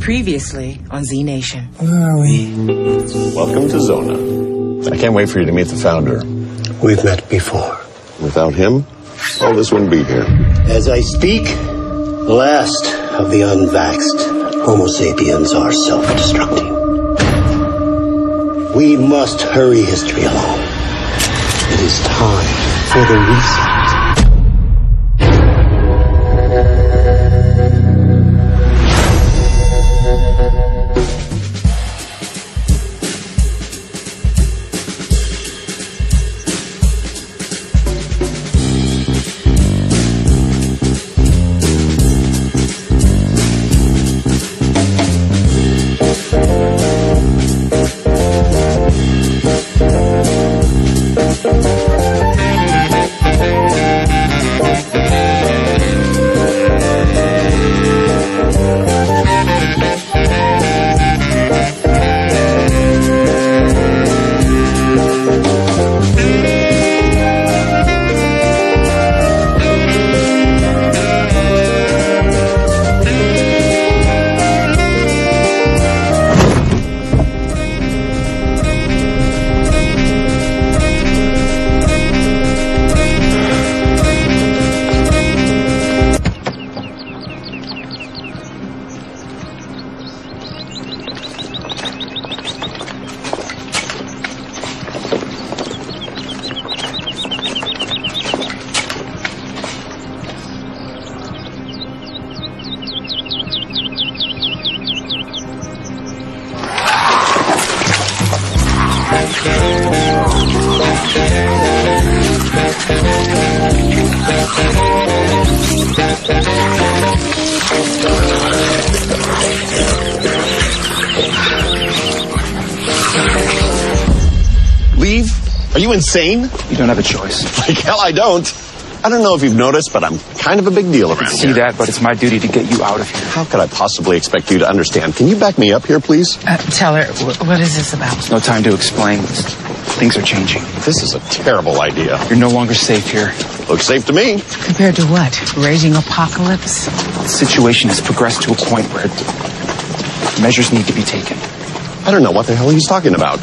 Previously on Z Nation. Where are we? Welcome to Zona. I can't wait for you to meet the founder. We've met before. Without him, all this wouldn't be here. As I speak, the last of the unvaxxed Homo sapiens are self-destructing. We must hurry history along. It is time for the reset. Leave? Are you insane? You don't have a choice. Like hell I don't. I don't know if you've noticed, but I'm kind of a big deal around here. I see that, but it's my duty to get you out of here. How could I possibly expect you to understand? Can you back me up here, please? Tell her, what is this about? There's no time to explain. Things are changing. This is a terrible idea. You're no longer safe here. Looks safe to me. Compared to what? Raging apocalypse? The situation has progressed to a point where measures need to be taken. I don't know what the hell he's talking about.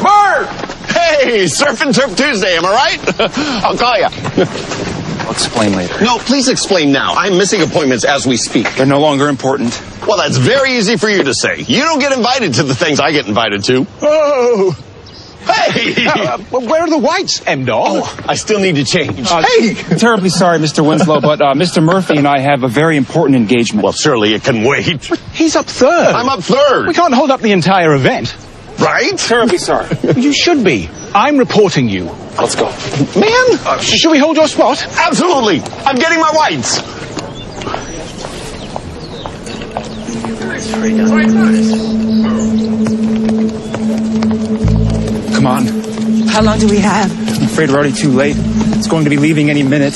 Bert! Hey, Surf and Turf Tuesday, am I right? I'll call you. I'll explain later. No, please explain now. I'm missing appointments as we speak. They're no longer important. Well, that's very easy for you to say. You don't get invited to the things I get invited to. Oh! Hey! Where are the whites, M-Dog? Oh, I still need to change. Hey! Terribly sorry, Mr. Winslow, but Mr. Murphy and I have a very important engagement. Well, surely it can wait. He's up third. I'm up third. We can't hold up the entire event. Right? Terribly sorry. You should be. I'm reporting you. Let's go. Man! Should we hold your spot? Absolutely! I'm getting my whites! Come on. How long do we have? I'm afraid we're already too late. It's going to be leaving any minute.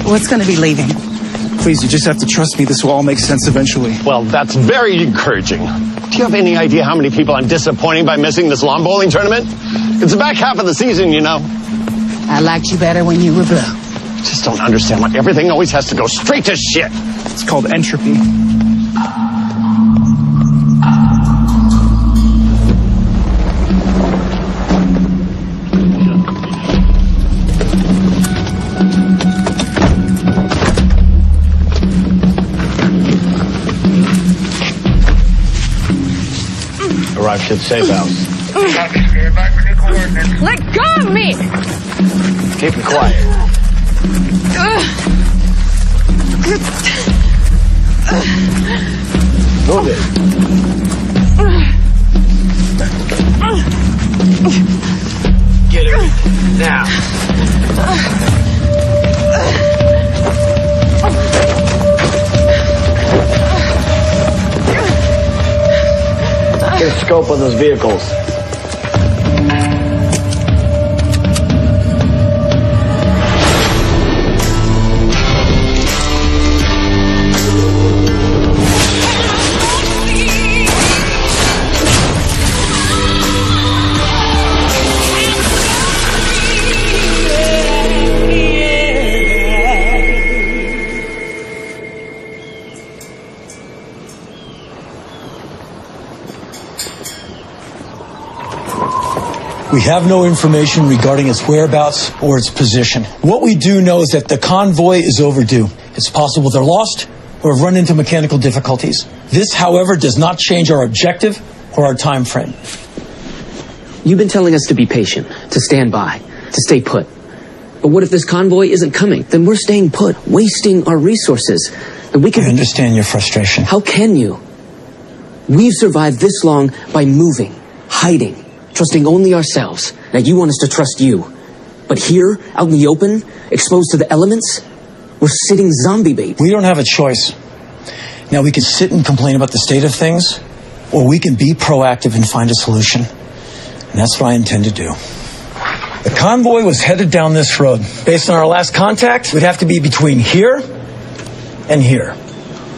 What's going to be leaving? Please, you just have to trust me. This will all make sense eventually. Well, that's very encouraging. Do you have any idea how many people I'm disappointing by missing this lawn bowling tournament? It's the back half of the season, you know. I liked you better when you were blue. Just don't understand why everything always has to go straight to shit. It's called entropy. Arrived at safe house. Let go of me! Keep it quiet. Move it. Get her. Now. Get a scope on those vehicles. We have no information regarding its whereabouts or its position. What we do know is that the convoy is overdue. It's possible they're lost or have run into mechanical difficulties. This, however, does not change our objective or our time frame. You've been telling us to be patient, to stand by, to stay put. But what if this convoy isn't coming? Then we're staying put, wasting our resources. And we can... I understand your frustration. How can you? We've survived this long by moving, hiding, trusting only ourselves. Now you want us to trust you. But here, out in the open, exposed to the elements, we're sitting zombie bait. We don't have a choice. Now we can sit and complain about the state of things, or we can be proactive and find a solution. And that's what I intend to do. The convoy was headed down this road. Based on our last contact, we'd have to be between here and here.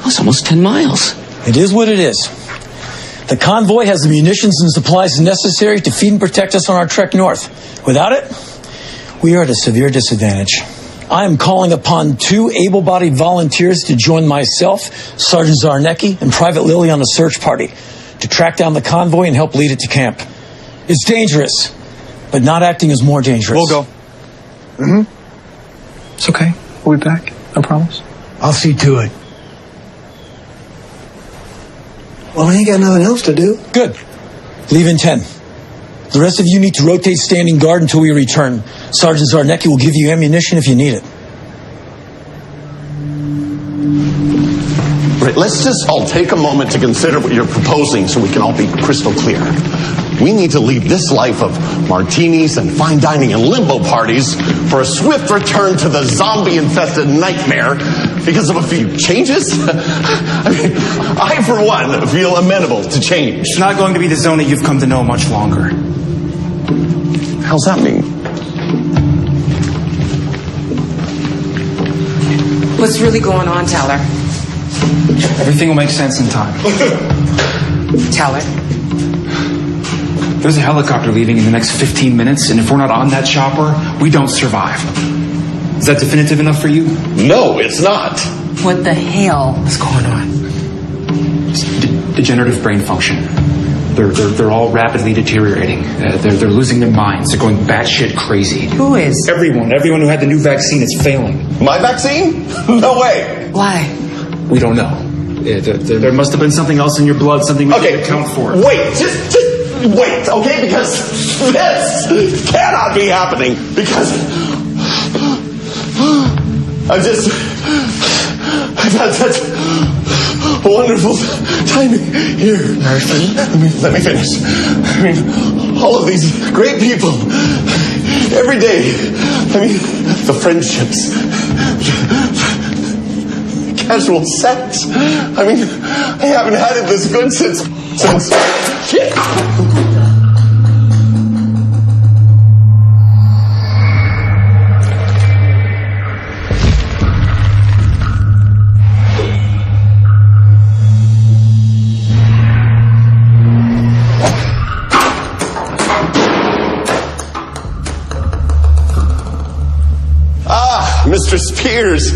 That's almost 10 miles. It is what it is. The convoy has the munitions and supplies necessary to feed and protect us on our trek north. Without it, we are at a severe disadvantage. I am calling upon 2 able-bodied volunteers to join myself, Sergeant Zarnecki, and Private Lilly on the search party to track down the convoy and help lead it to camp. It's dangerous, but not acting is more dangerous. We'll go. It's okay. We'll be back. I promise. I'll see to it. Well, I ain't got nothing else to do. Good. Leave in 10. The rest of you need to rotate standing guard until we return. Sergeant Zarnecki will give you ammunition if you need it. Right, let's just all take a moment to consider what you're proposing so we can all be crystal clear. We need to leave this life of martinis and fine dining and limbo parties for a swift return to the zombie-infested nightmare because of a few changes? I mean, I, for one, feel amenable to change. It's not going to be the zone that you've come to know much longer. How's that mean? What's really going on, Teller? Everything will make sense in time. Teller? There's a helicopter leaving in the next 15 minutes, and if we're not on that chopper, we don't survive. Is that definitive enough for you? No, it's not. What the hell? What's going on? Degenerative brain function. They're all rapidly deteriorating. They're losing their minds. They're going batshit crazy. Who is? Everyone who had the new vaccine is failing. My vaccine? No way. Why? We don't know. There must have been something else in your blood, something we can't account for. Wait, just wait, okay? Because this cannot be happening. Because I've had such a wonderful time here. Murphy? Let me finish. I mean, all of these great people, every day. I mean, the friendships, casual sex. I mean, I haven't had it this good since shit. Mr. Spears,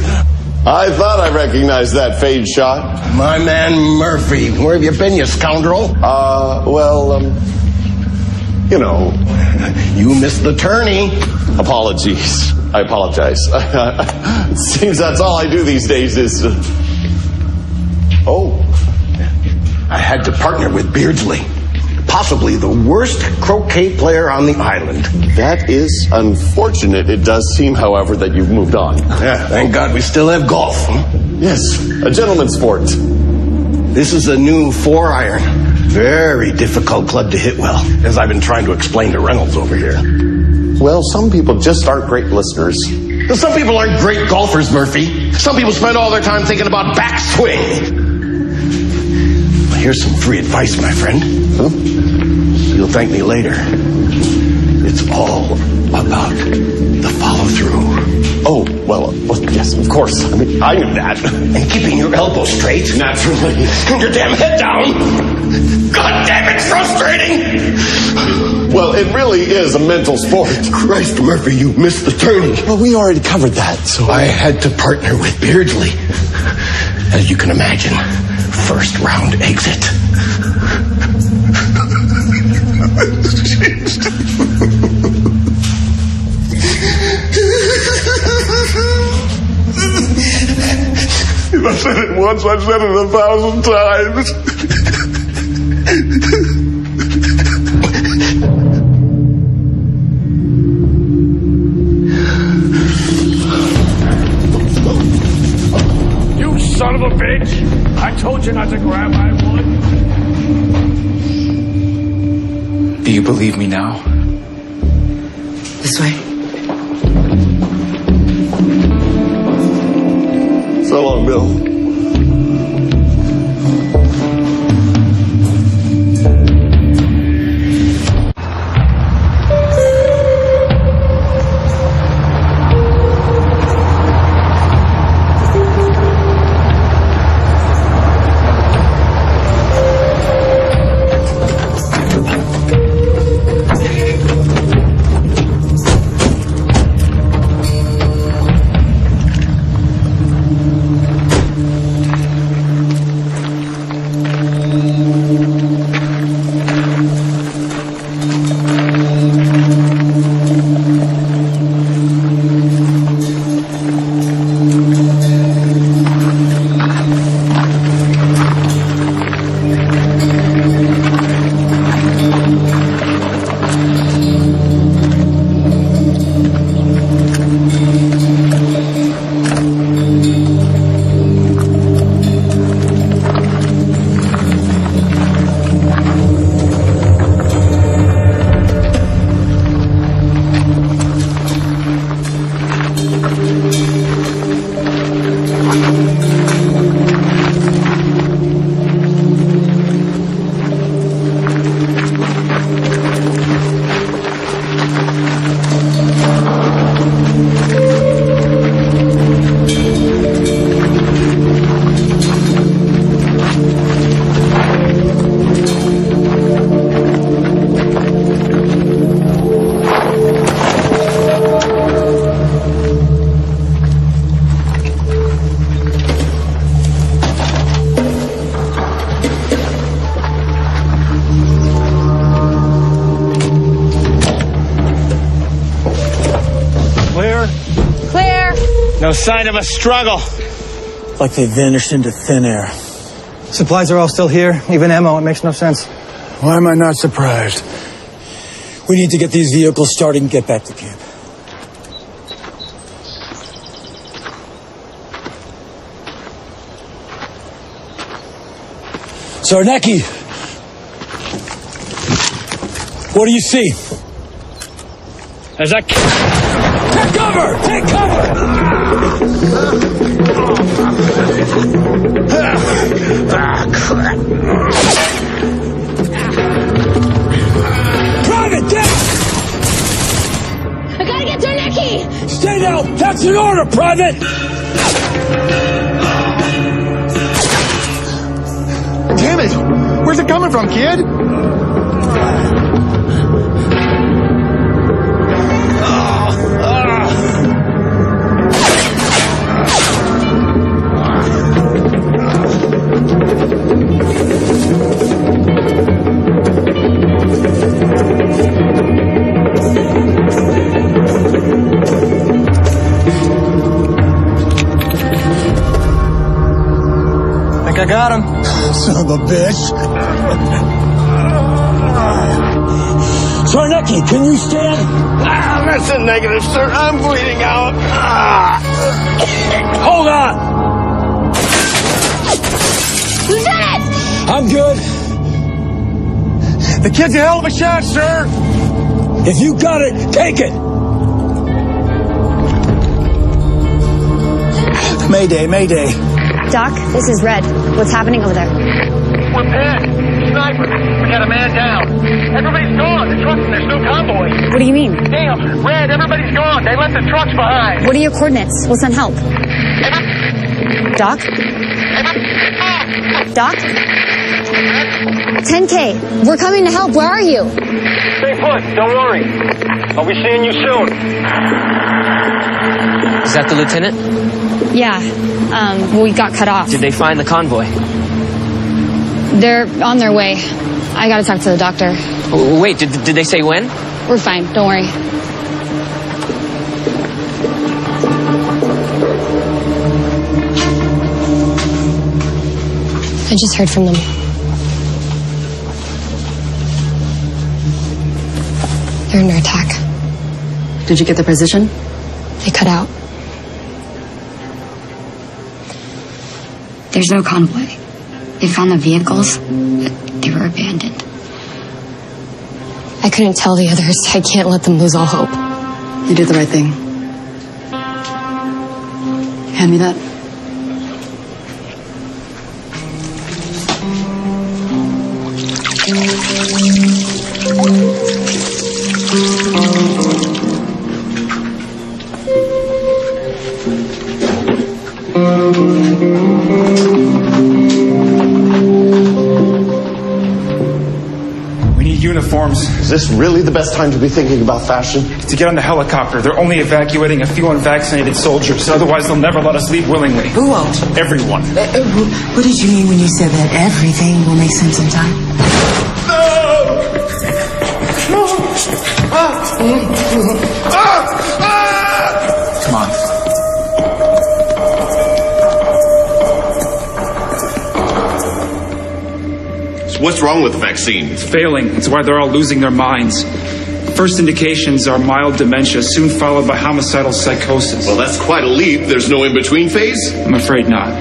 I thought I recognized that fade shot. My man Murphy, where have you been, you scoundrel? You know. You missed the tourney. Apologies. I apologize. It seems that's all I do these days is... Oh. I had to partner with Beardsley. Possibly the worst croquet player on the island. That is unfortunate. It does seem, however, that you've moved on. Yeah, thank God we still have golf. Yes, a gentleman's sport. This is a new 4-iron. Very difficult club to hit well, as I've been trying to explain to Reynolds over here. Well, some people just aren't great listeners. Some people aren't great golfers, Murphy. Some people spend all their time thinking about backswing. Here's some free advice, my friend. Huh? You'll thank me later. It's all about the follow-through. Oh, well, yes, of course. I mean, I knew that. And keeping your elbows straight. Naturally. And your damn head down. God damn, it's frustrating. Well, it really is a mental sport. Christ, Murphy, you missed the tourney. Well, we already covered that, so... I had to partner with Beardsley. As you can imagine, first round exit. said it once, I've said it 1,000 times. You son of a bitch! I told you not to grab my wood. Do you believe me now? This way. So long, Bill. No sign of a struggle. Like they vanished into thin air. Supplies are all still here, even ammo. It makes no sense. Why am I not surprised? We need to get these vehicles started and get back to camp. Sarnecki! What do you see? There's a... Take cover! Take cover! Private, down! I gotta get Sarnecki! Stay down! That's an order, Private! Damn it! Where's it coming from, kid? I got him. Son of a bitch. Sarnecki, can you stand? That's a negative, sir. I'm bleeding out. Hold on. Lieutenant! I'm good. The kid's a hell of a shot, sir. If you got it, take it. Mayday, mayday. Doc, this is Red. What's happening over there? We're panicked. Sniper. We got a man down. Everybody's gone. The trucks and there's no convoy. What do you mean? Damn. Red, everybody's gone. They left the trucks behind. What are your coordinates? We'll send help. Doc? Doc? 10K. We're coming to help. Where are you? Stay put. Don't worry. I'll be seeing you soon. Is that the lieutenant? Yeah. We got cut off. Did they find the convoy? They're on their way. I gotta talk to the doctor. Wait, did they say when? We're fine. Don't worry. I just heard from them. They're under attack. Did you get the position? They cut out. There's no convoy. They found the vehicles, but they were abandoned. I couldn't tell the others. I can't let them lose all hope. You did the right thing. Hand me that. We need uniforms. Is this really the best time to be thinking about fashion? To get on the helicopter, they're only evacuating a few unvaccinated soldiers. Otherwise, they'll never let us leave willingly. Who won't? Everyone. What did you mean when you said that everything will make sense in time? Come on. So what's wrong with the vaccine? It's failing. It's why they're all losing their minds. First indications are mild dementia, soon followed by homicidal psychosis. Well, that's quite a leap. There's no in-between phase? I'm afraid not.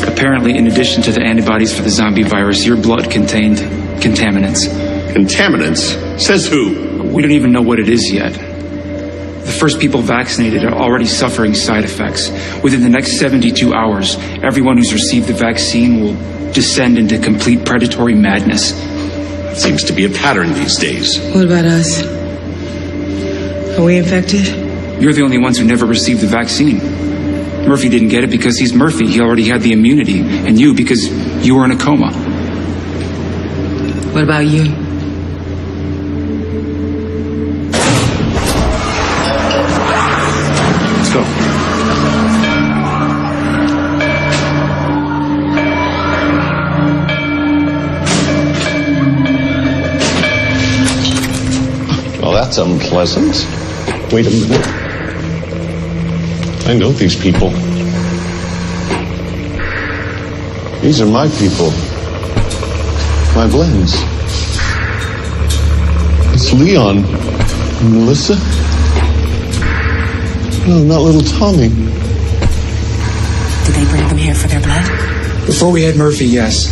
Apparently, in addition to the antibodies for the zombie virus, your blood contained contaminants. Contaminants? Says who? We don't even know what it is yet. The first people vaccinated are already suffering side effects. Within the next 72 hours, everyone who's received the vaccine will descend into complete predatory madness. Seems to be a pattern these days. What about us? Are we infected? You're the only ones who never received the vaccine. Murphy didn't get it because he's Murphy. He already had the immunity. And you because you were in a coma. What about you? Let's go. Well, that's unpleasant. Wait a minute. I know these people. These are my people. My blends. It's Leon. And Melissa. No, not little Tommy. Did they bring them here for their blood? Before we had Murphy, yes.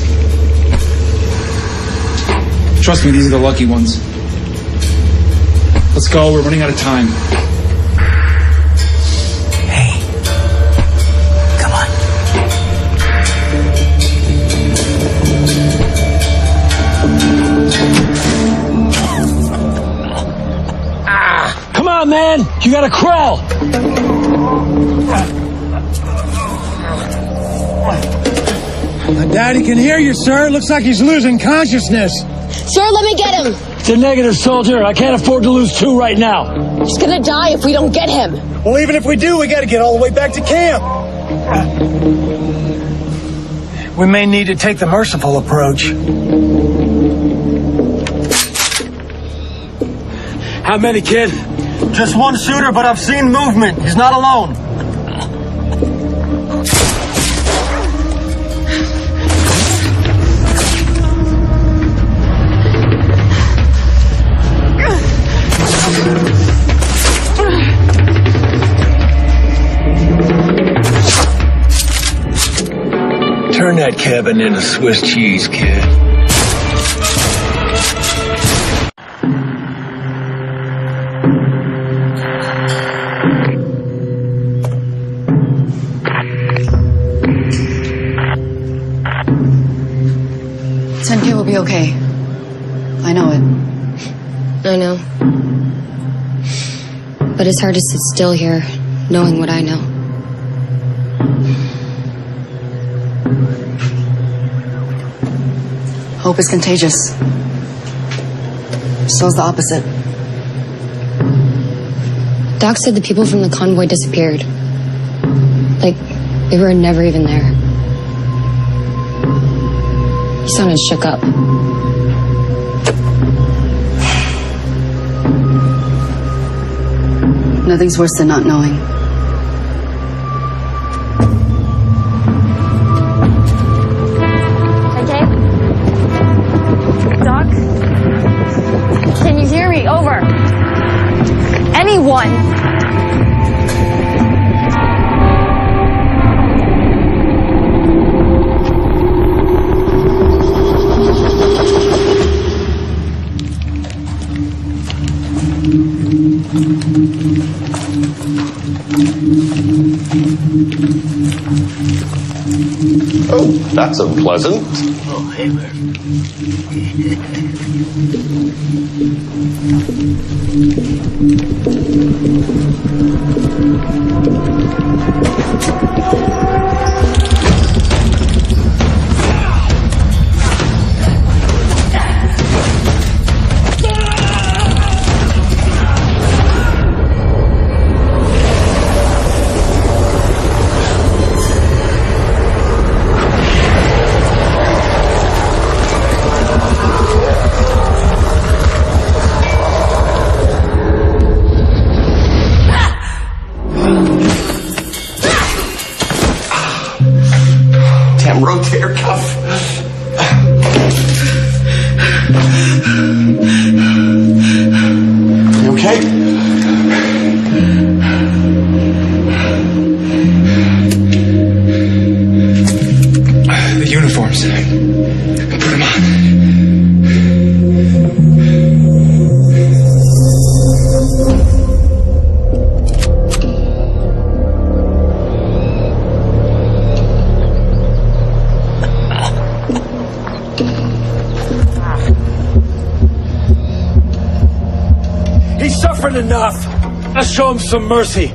Trust me, these are the lucky ones. Let's go, we're running out of time. Hey. Come on. Come on, man! You gotta crawl! Daddy can hear you, sir. Looks like he's losing consciousness. Sir, let me get him. It's a negative, soldier. I can't afford to lose two right now. He's gonna die if we don't get him. Well, even if we do, we gotta get all the way back to camp. We may need to take the merciful approach. How many, kid? Just one shooter, but I've seen movement. He's not alone. Turn that cabin into Swiss cheese, kid. $10K will be okay. I know it. I know. But it's hard to sit still here, knowing what I know. Hope is contagious. So's the opposite. Doc said the people from the convoy disappeared. Like, they were never even there. He sounded shook up. Nothing's worse than not knowing. Okay. one. Oh, that's unpleasant. Oh, hey, Damn rotator cuff. You okay? The uniforms. Put them on. He's suffered enough. Let's show him some mercy.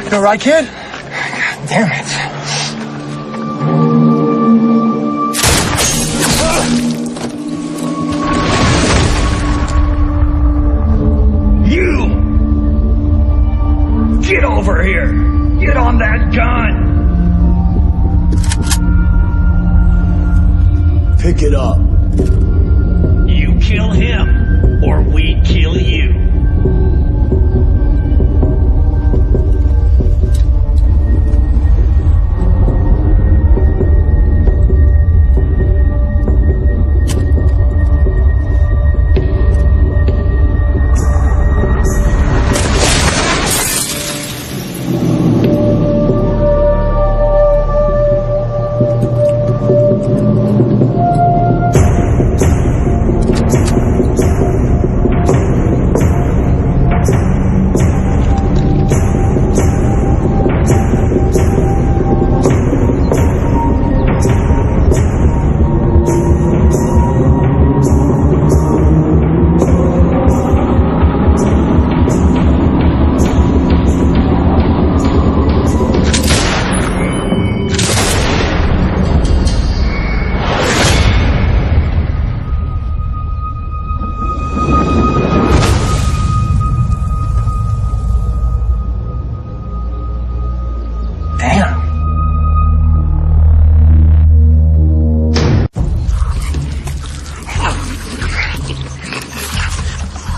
You all right, kid? God damn it. Get over here! Get on that gun! Pick it up. You kill him, or we kill you.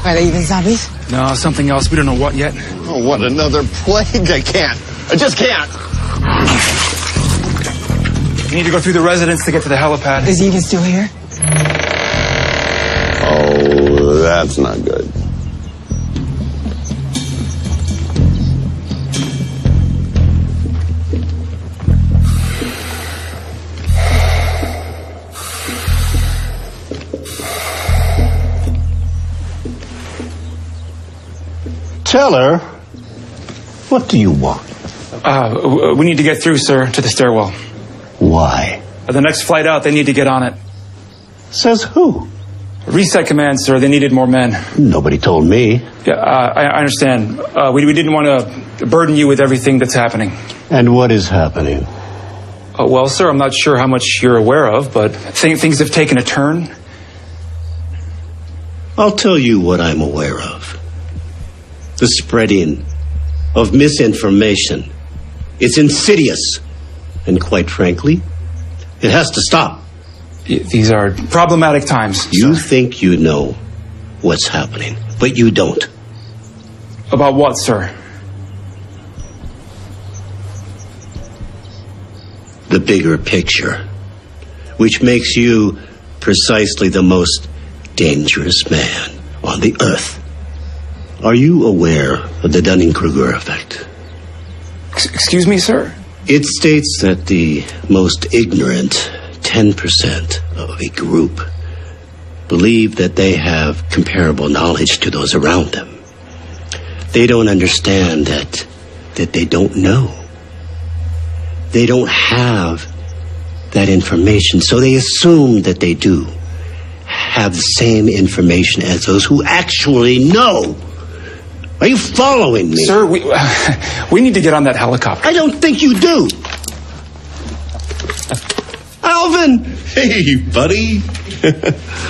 Are they even zombies? No, something else. We don't know what yet. Oh, what another plague. I just can't. We need to go through the residence to get to the helipad. Is he even still here? Oh, that's not good. Tell her, what do you want? We need to get through, sir, to the stairwell. Why? The next flight out, they need to get on it. Says who? Reset command, sir. They needed more men. Nobody told me. Yeah, I understand. We didn't want to burden you with everything that's happening. And what is happening? Well, sir, I'm not sure how much you're aware of, but things have taken a turn. I'll tell you what I'm aware of. The spreading of misinformation. It's insidious. And quite frankly, it has to stop. These are problematic times. You think you know what's happening. but you don't. About what, sir? The bigger picture, which makes you precisely the most dangerous man on the Earth. Are you aware of the Dunning-Kruger effect? Excuse me, sir? It states that the most ignorant 10% of a group believe that they have comparable knowledge to those around them. They don't understand that they don't know. They don't have that information, so they assume that they do have the same information as those who actually know. Are you following me? Sir, we need to get on that helicopter. I don't think you do. Alvin! Hey, buddy.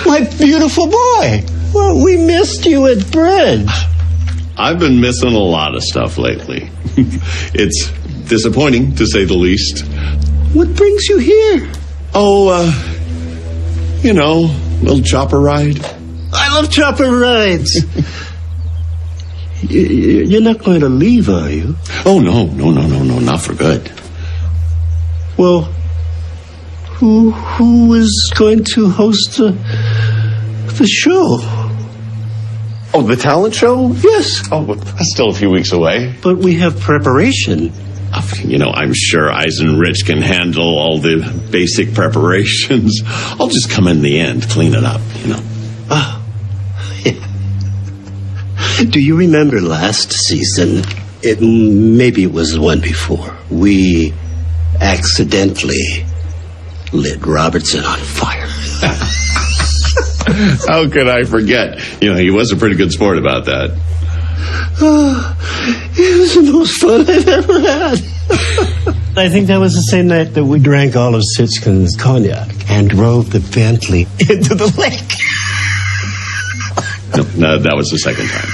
My beautiful boy. Well, we missed you at bridge. I've been missing a lot of stuff lately. It's disappointing, to say the least. What brings you here? Oh, little chopper ride. I love chopper rides. You're not going to leave, are you? Oh, no, not for good. Well, who is going to host the show? Oh, the talent show? Yes. Oh, but that's still a few weeks away. But we have preparation. I'm sure Eisenrich can handle all the basic preparations. I'll just come in the end, clean it up, Oh. Yeah. Do you remember last season? Maybe it was the one before. We accidentally lit Robertson on fire. How could I forget? He was a pretty good sport about that. It was the most fun I've ever had. I think that was the same night that we drank all of Sitchkin's cognac and drove the Bentley into the lake. No, that was the second time.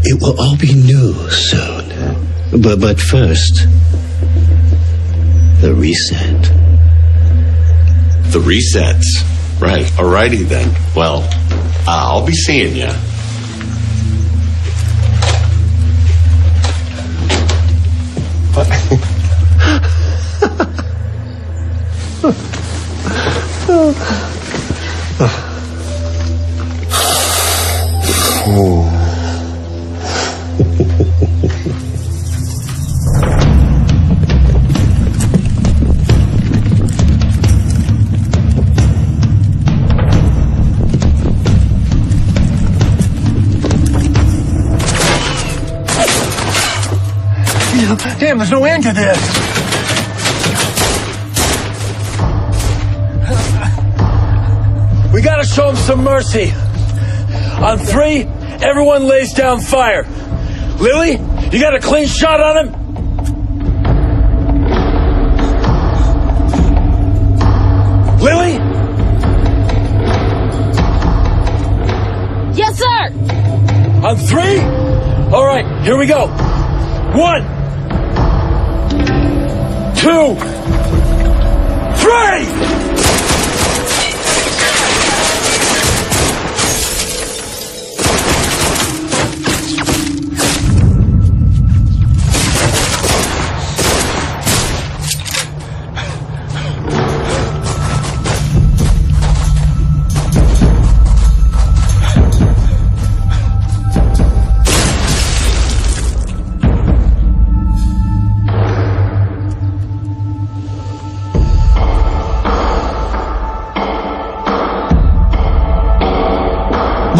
It will all be new soon. But first, the reset. The resets. Right. Alrighty then. Well, I'll be seeing you. Damn, there's no end to this. We gotta show him some mercy. On 3, everyone lays down fire. Lily, you got a clean shot on him? Lily? Yes, sir! On 3? All right, here we go. 1, 2, 3!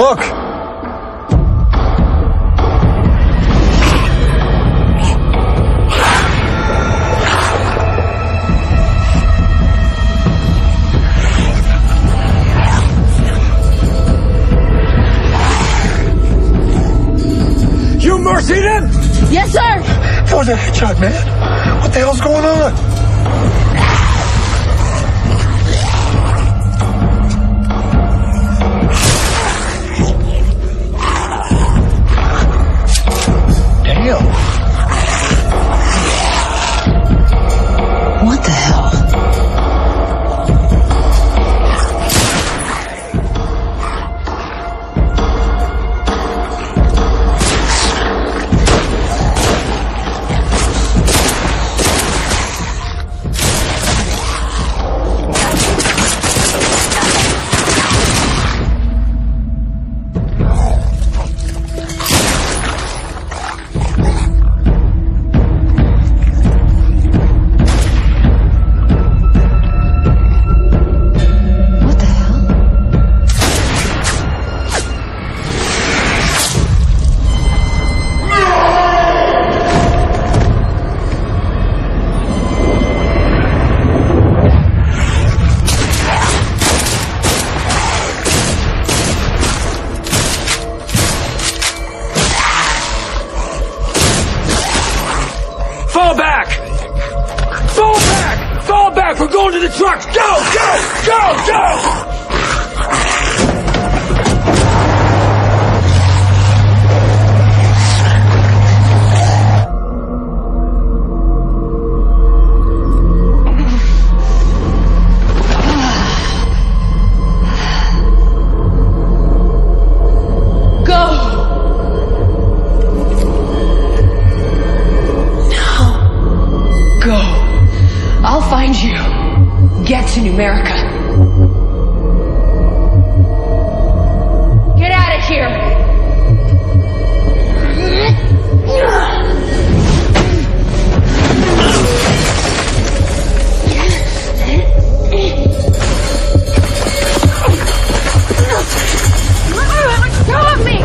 Look! You mercied him? Yes, sir! That was a headshot, man. What the hell's going on? What the hell? Fall back! Fall back! Fall back! We're going to the trucks! Go! Go! Go! Go! I'll find you. Get to Numerica. Get out of here. Let go of me.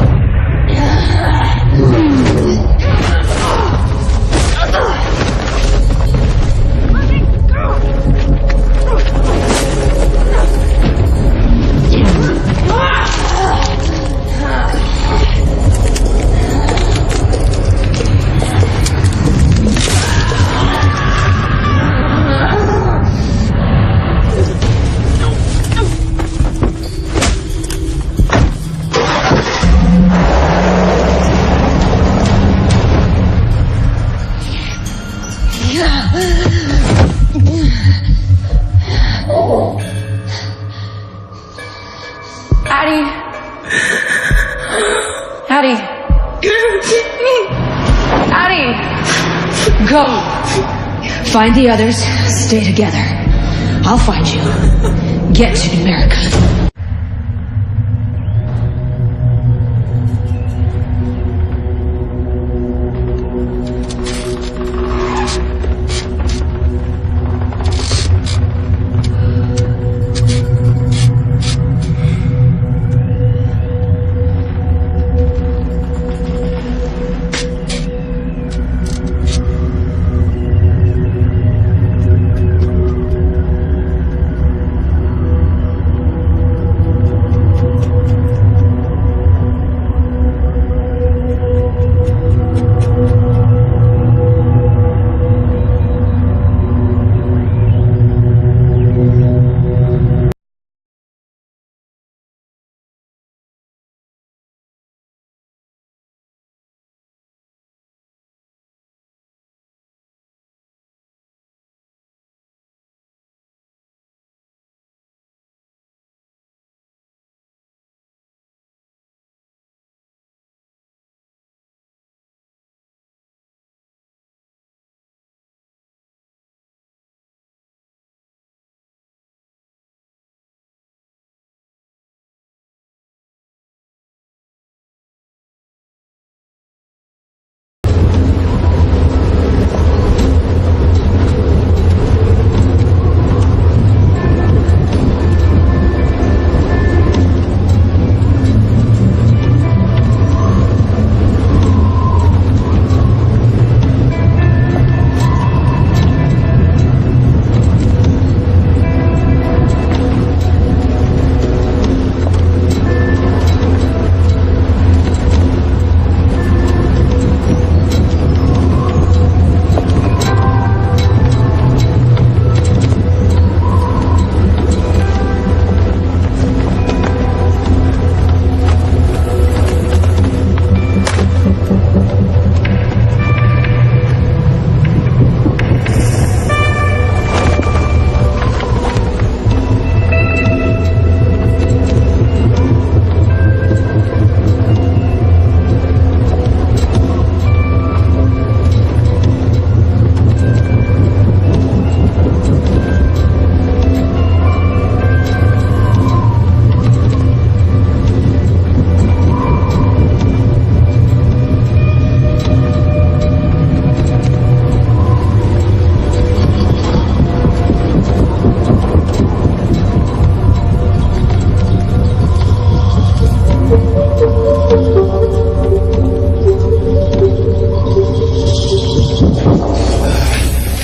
Addie. Addie! Go. Find the others. Stay together. I'll find you. Get to Numerica.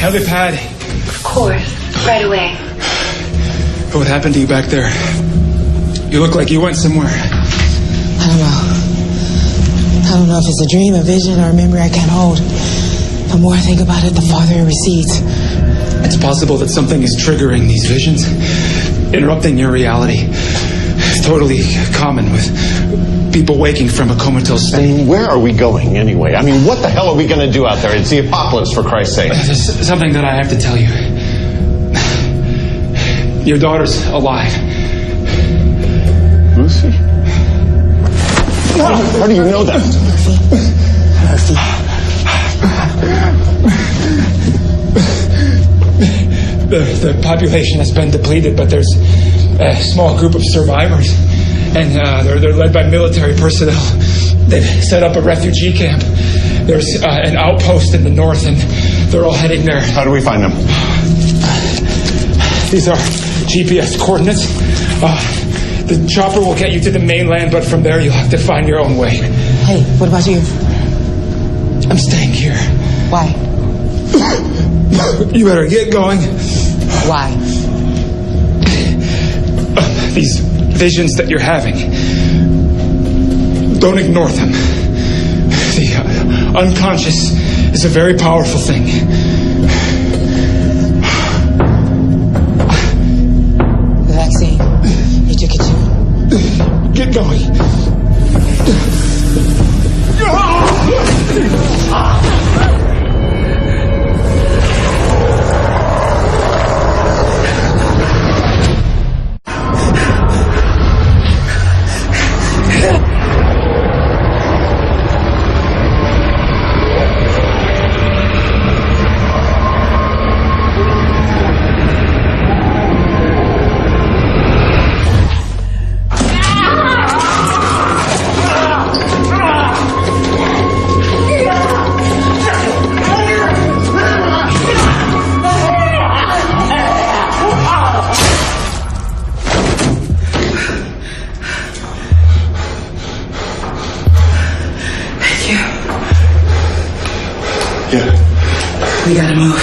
Helipad. Of course. Right away. What happened to you back there? You look like you went somewhere. I don't know if it's a dream, a vision, or a memory I can't hold. The more I think about it, the farther it recedes. It's possible that something is triggering these visions, interrupting your reality. It's totally common with people waking from a comatose state. And where are we going anyway? I mean, what the hell are we going to do out there? It's the apocalypse, for Christ's sake. There's something that I have to tell you. Your daughter's alive. Lucy? How do you know that? Murphy. The population has been depleted, but there's a small group of survivors, and they're led by military personnel. They've set up a refugee camp. There's an outpost in the north, and they're all heading there. How do we find them? These are GPS coordinates. The chopper will get you to the mainland, but from there you'll have to find your own way. Hey, what about you? I'm staying here. Why? You better get going. Why? These visions that you're having, don't ignore them. The unconscious is a very powerful thing. The vaccine. You took it too. Get going. We gotta move.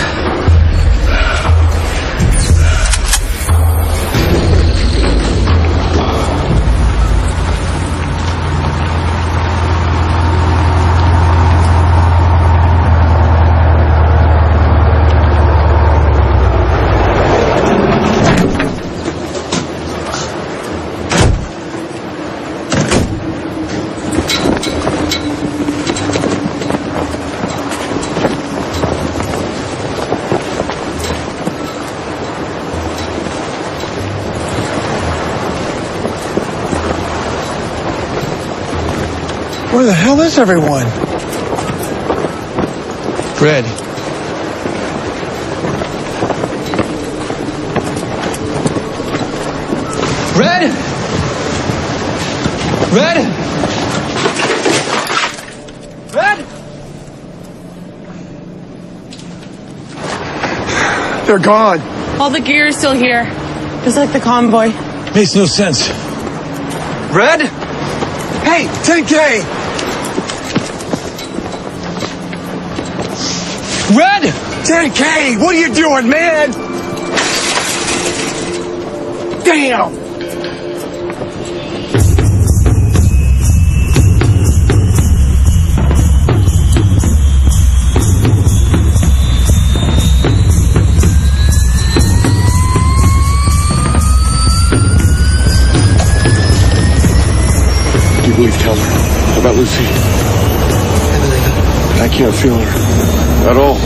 Where the hell is everyone? Red. Red! Red! Red! They're gone. All the gear is still here. Just like the convoy. Makes no sense. Red? Hey, 10K! Red! 10K! What are you doing, man? Damn! Do you believe Teller about Lucy? I believe him. I can't feel her at all.